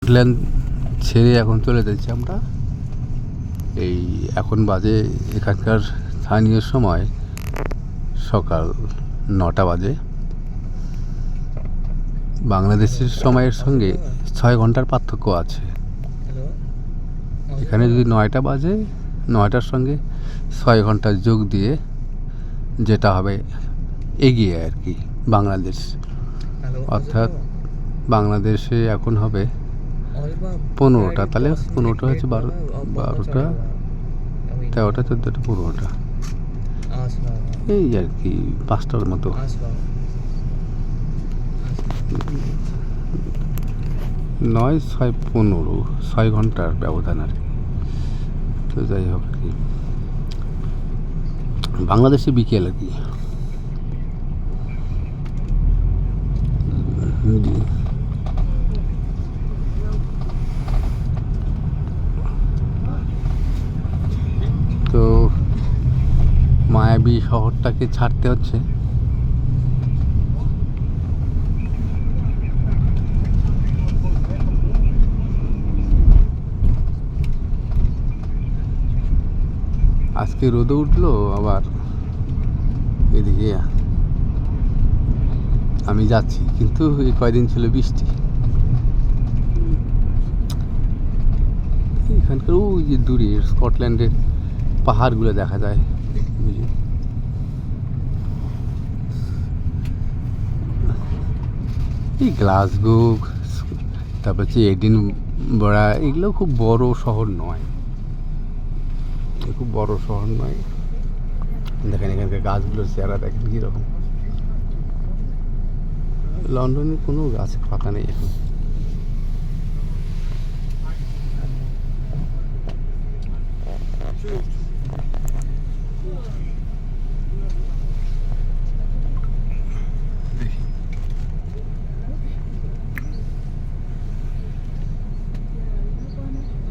Scotland ছেড়ে এখন চলে যাচ্ছি আমরা। এই এখন বাজে এখানকার স্থানীয় সময় সকাল 9টা বাজে। বাংলাদেশের সময়ের সঙ্গে 6 ঘন্টার পার্থক্য আছে। এখানে যদি 9টা বাজে, 9টার সঙ্গে 6 ঘন্টা যোগ দিয়ে যেটা হবে এগিয়ে আর কি বাংলাদেশ। অর্থাৎ বাংলাদেশে এখন হবে 15টা, তাহলে 15টা হচ্ছে 12টা 13টা 14টা 15টা, এই আর কি 5টার মতো। 9, 6, 15, 6 ঘন্টার ব্যবধান আর কি। তো যাই হোক আর কি, বাংলাদেশে বিকেল আর কি। তো মায়াবী শহরটাকে ছাড়তে হচ্ছে। আজকে রোদে উঠলো, আবার এদিকে আমি যাচ্ছি, কিন্তু এই কয়দিন ছিল বৃষ্টি। এখানকার ওই যে দূরে স্কটল্যান্ডের পাহাড়গুলো দেখা যায়, এই গ্লাসগো, তারপর হচ্ছে এডিনবরা, এগুলো খুব বড় শহর নয়, খুব বড় শহর নয়। দেখেন এখানকার গাছগুলোর চেহারা দেখেন কীরকম। লন্ডনে কোনো গাছ পাতা নেই এখন।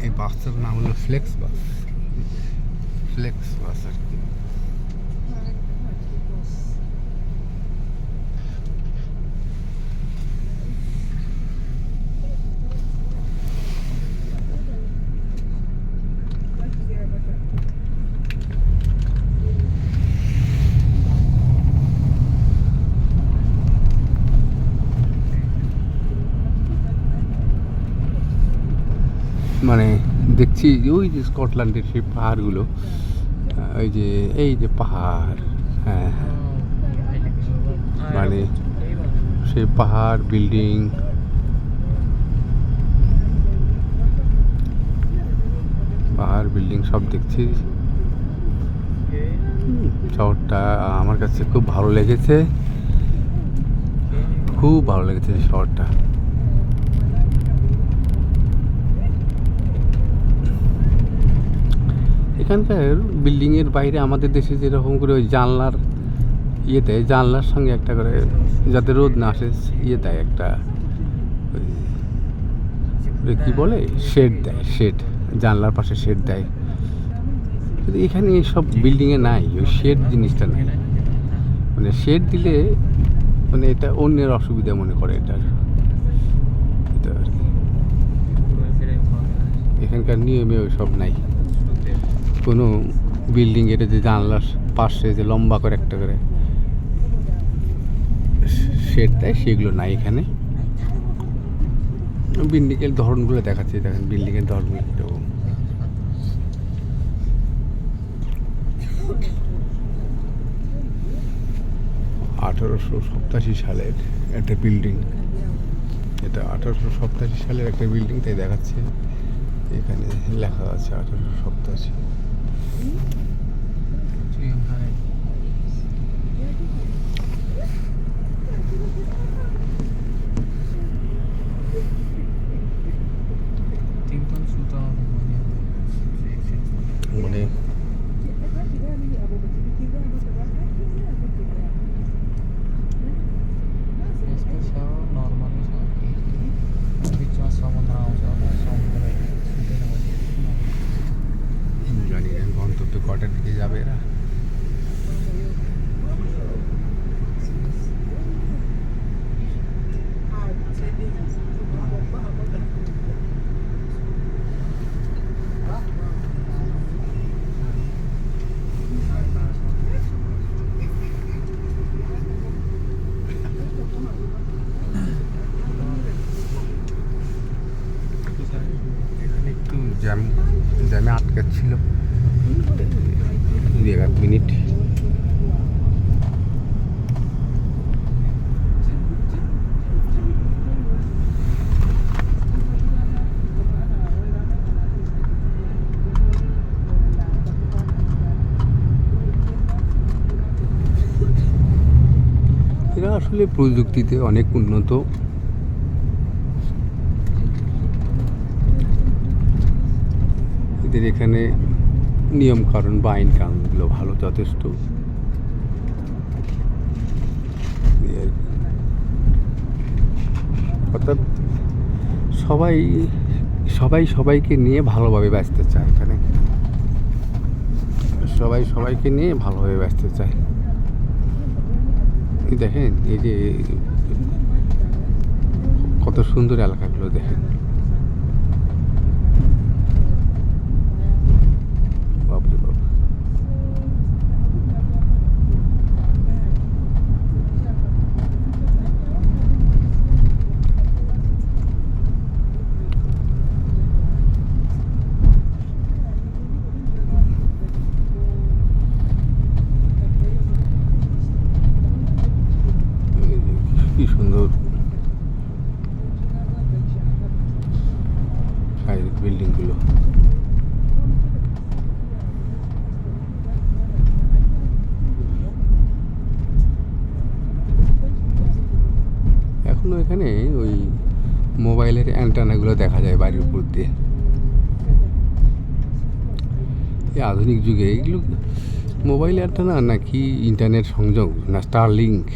এই বাসটার নাম হলো ফ্লেক্স বাস, ফ্লেক্স বাস আর কি। মানে দেখছি ওই যে স্কটল্যান্ডের সেই পাহাড়গুলো, ওই যে এই যে পাহাড়, হ্যাঁ হ্যাঁ, মানে সেই পাহাড়, বিল্ডিং, পাহাড় বিল্ডিং সব দেখছি। শহরটা আমার কাছে খুব ভালো লেগেছে, খুব ভালো লেগেছে শহরটা। এখানকার বিল্ডিংয়ের বাইরে আমাদের দেশে যেরকম করে ওই জানলার ইয়ে দেয়, জানলার সঙ্গে একটা করে যাতে রোদ না আসে ইয়ে দেয়, একটা কি বলে শেড দেয়, শেড, জানলার পাশে শেড দেয়। কিন্তু এখানে এইসব বিল্ডিংয়ে নাই, ওই শেড জিনিসটা নাই। মানে শেড দিলে মানে এটা অন্যের অসুবিধা মনে করে এটা আর কি। এখানকার নিয়মে ওই সব নাই। কোনো বিল্ডিং এর যে জানলার পাশে যে লম্বা করে একটা করে শেড দেয়, সেগুলো নাই এখানে। বিল্ডিংয়ের ধরনগুলো দেখাচ্ছে, দেখেন বিল্ডিংয়ের ধরনগুলো কীরকম। (1887) সালের একটা বিল্ডিং, এটা 1887 সালের একটা বিল্ডিং, তাই দেখাচ্ছে এখানে লেখা আছে 1887। মানে জানি না গন্তব্যে কটার দিকে যাবে এরা। জ্যামে আটকাচ্ছিল 2-1 মিনিট। এরা আসলে প্রযুক্তিতে অনেক উন্নত। এদের এখানে নিয়মকানুন বা আইন কানুনগুলো ভালো, যথেষ্ট। অর্থাৎ সবাইকে নিয়ে ভালোভাবে বাঁচতে চায় এখানে, সবাইকে নিয়ে ভালোভাবে বাঁচতে চায়। দেখেন এই যে কত সুন্দর এলাকাগুলো দেখেন। বাপরে বাপ। কি সুন্দর বিল্ডিংগুলো। এখনো এখানে ওই মোবাইলের অ্যান্টেনাগুলো দেখা যায় বাড়ির উপর দিয়ে। এই আধুনিক যুগে এগুলো মোবাইল অ্যান্টেনা নাকি ইন্টারনেট সংযোগ না স্টারলিংক,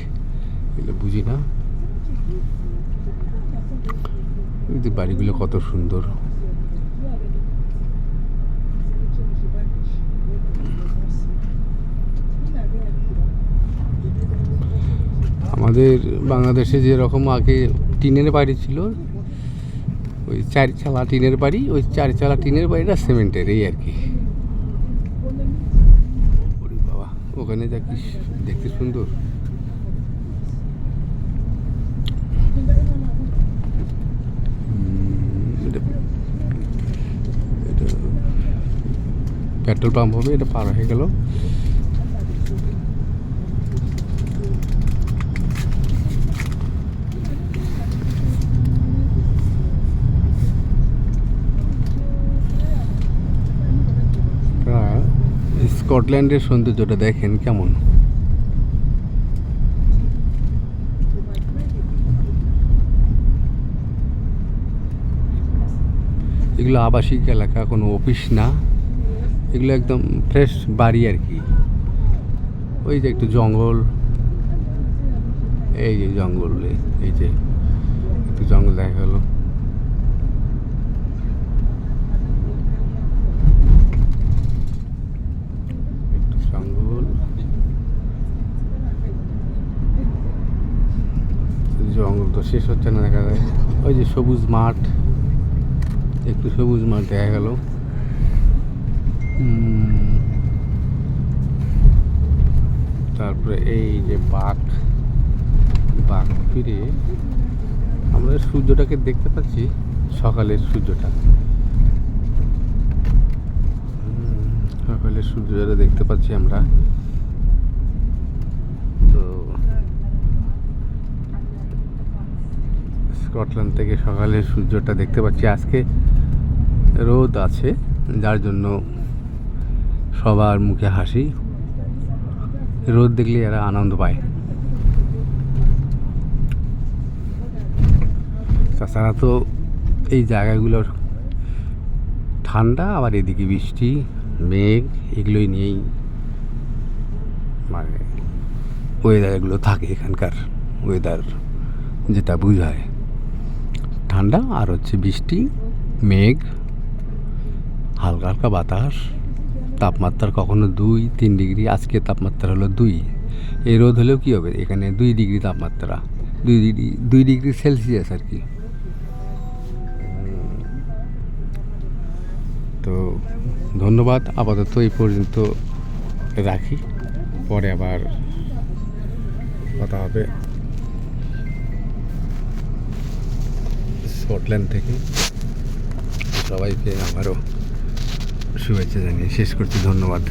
এগুলো বুঝি না। কিন্তু বাড়িগুলো কত সুন্দর। আমাদের বাংলাদেশে যেরকম আগে টিনের বাড়ি ছিল, ওই 4 চালা টিনের বাড়ি, ওই 4 চালা টিনের বাড়িটা সিমেন্টের, এই আর কি। বাবা, ওখানে যা কি দেখতে সুন্দর। এটা পেট্রোল পাম্প হবে, এটা পার হয়ে গেল। স্কটল্যান্ডের সৌন্দর্যটা দেখেন কেমন। এগুলো আবাসিক এলাকা, কোনো অফিস না, এগুলো একদম ফ্রেশ বাড়ি আর কি। ওই যে একটু জঙ্গল, এই যে জঙ্গল, এই যে একটু জঙ্গল দেখা গেল। একটু জঙ্গল, জঙ্গল তো শেষ হচ্ছে না, দেখা যায়। ওই যে সবুজ মাঠ, একটু সবুজ মাঠ দেখা গেল। তারপরে এই যে বাঘ ফিরে আমরা সূর্যটাকে দেখতে পাচ্ছি, সকালের সূর্যটা, সকালের সূর্যটা দেখতে পাচ্ছি আমরা। তো স্কটল্যান্ড থেকে সকালের সূর্যটা দেখতে পাচ্ছি। আজকে রোদ আছে, যার জন্য সবার মুখে হাসি। রোদ দেখলে এরা আনন্দ পায়। তাছাড়া তো এই জায়গাগুলোর ঠান্ডা, আবার এদিকে বৃষ্টি মেঘ, এগুলোই নিয়েই মানে ওয়েদারগুলো থাকে। এখানকার ওয়েদার যেটা বোঝায় ঠান্ডা, আর হচ্ছে বৃষ্টি, মেঘ, হালকা হালকা বাতাস। তাপমাত্রা কখনো 2-3 ডিগ্রি, আজকে তাপমাত্রা হলো 2। এই রোদ হলেও কী হবে, এখানে 2 ডিগ্রি তাপমাত্রা, 2 ডিগ্রি সেলসিয়াস আর কি। তো ধন্যবাদ, আপাতত এই পর্যন্ত রাখি, পরে আবার কথা হবে। স্কটল্যান্ড থেকে সবাইকে আবারও শুভেচ্ছা জানিয়ে শেষ করছি। ধন্যবাদ।